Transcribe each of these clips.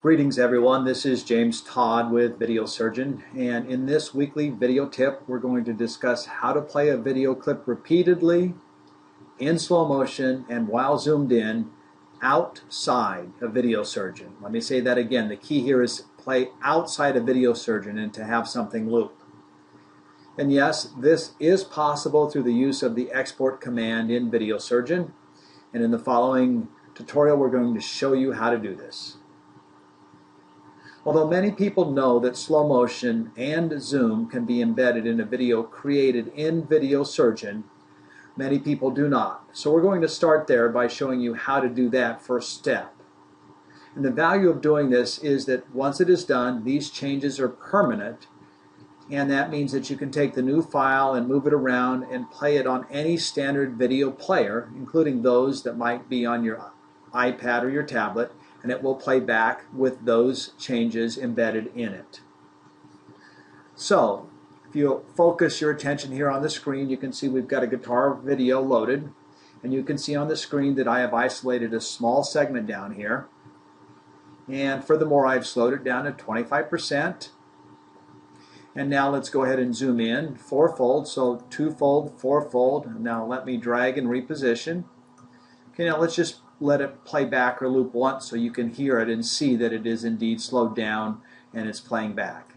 Greetings everyone, this is James Todd with Video Surgeon, and in this weekly video tip we're going to discuss how to play a video clip repeatedly in slow motion and while zoomed in outside a Video Surgeon. Let me say that again, the key here is play outside a Video Surgeon and to have something loop. And yes, this is possible through the use of the export command in Video Surgeon, and in the following tutorial we're going to show you how to do this. Although many people know that slow motion and zoom can be embedded in a video created in Video Surgeon, many people do not. So we're going to start there by showing you how to do that first step. And the value of doing this is that once it is done, these changes are permanent, and that means that you can take the new file and move it around and play it on any standard video player, including those that might be on your iPad or your tablet, and it will play back with those changes embedded in it. So, if you focus your attention here on the screen, you can see we've got a guitar video loaded, and you can see on the screen that I have isolated a small segment down here, and furthermore I've slowed it down to 25%. And now let's go ahead and zoom in fourfold, so twofold, fourfold. Now let me drag and reposition. Okay, now let's just let it play back or loop once so you can hear it and see that it is indeed slowed down and it's playing back.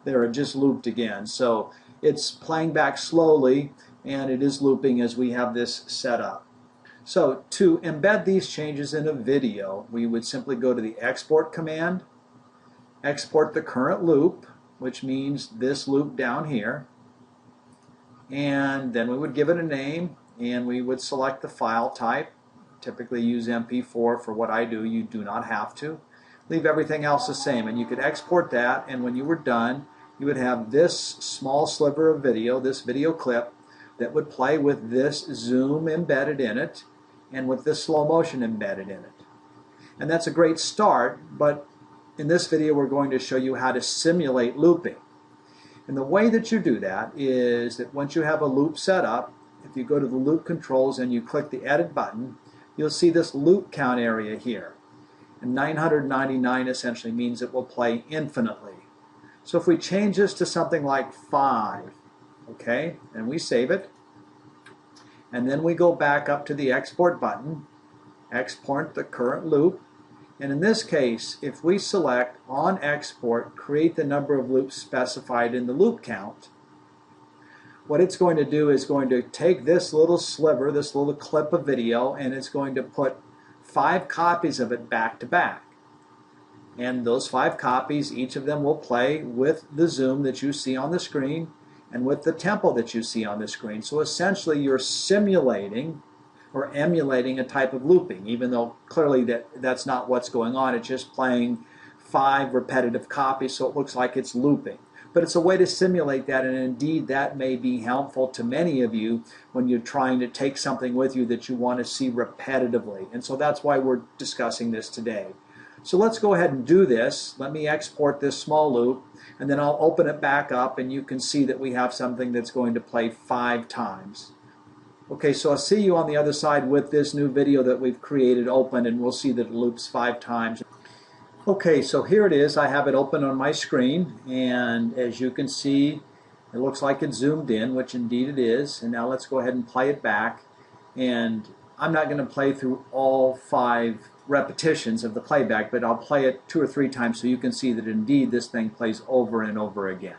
There, it just looped again. So it's playing back slowly and it is looping as we have this set up. So to embed these changes in a video, we would simply go to the export command, export the current loop, which means this loop down here, and then we would give it a name and we would select the file type. Typically use MP4 for what I do. You do not have to. Leave everything else the same, and you could export that, and when you were done you would have this small sliver of video, this video clip, that would play with this zoom embedded in it and with this slow motion embedded in it. And that's a great start, but in this video we're going to show you how to simulate looping. And the way that you do that is that once you have a loop set up, if you go to the loop controls and you click the edit button, you'll see this loop count area here. And 999 essentially means it will play infinitely. So if we change this to something like 5, okay, and we save it, and then we go back up to the export button, export the current loop, and in this case, if we select on export, create the number of loops specified in the loop count, what it's going to do is going to take this little sliver, this little clip of video, and it's going to put 5 copies of it back to back. And those 5 copies, each of them will play with the zoom that you see on the screen and with the tempo that you see on the screen. So essentially you're simulating or emulating a type of looping, even though clearly that's not what's going on. It's just playing 5 repetitive copies, so it looks like it's looping. But it's a way to simulate that, and indeed that may be helpful to many of you when you're trying to take something with you that you want to see repetitively. And so that's why we're discussing this today. So let's go ahead and do this. Let me export this small loop, and then I'll open it back up, and you can see that we have something that's going to play 5 times. Okay, so I'll see you on the other side with this new video that we've created open, and we'll see that it loops 5 times. Okay, so here it is. I have it open on my screen, and as you can see, it looks like it's zoomed in, which indeed it is. And now let's go ahead and play it back. And I'm not going to play through all 5 repetitions of the playback, but I'll play it 2 or 3 times so you can see that indeed this thing plays over and over again.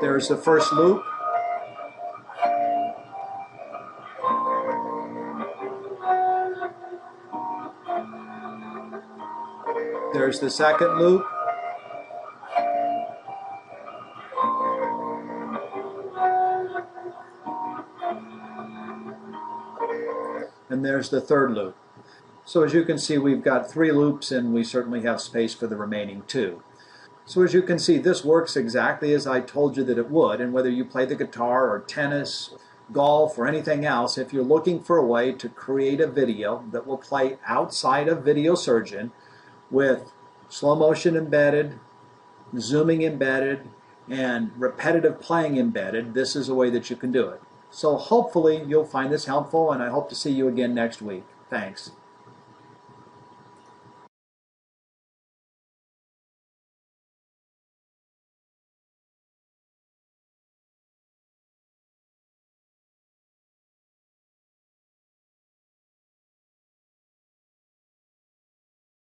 There's the first loop. There's the second loop. And there's the third loop. So as you can see, we've got 3 loops, and we certainly have space for the remaining 2. So as you can see, this works exactly as I told you that it would, and whether you play the guitar or tennis, golf, or anything else, if you're looking for a way to create a video that will play outside of VideoSurgeon with slow motion embedded, zooming embedded, and repetitive playing embedded, this is a way that you can do it. So hopefully you'll find this helpful, and I hope to see you again next week. Thanks.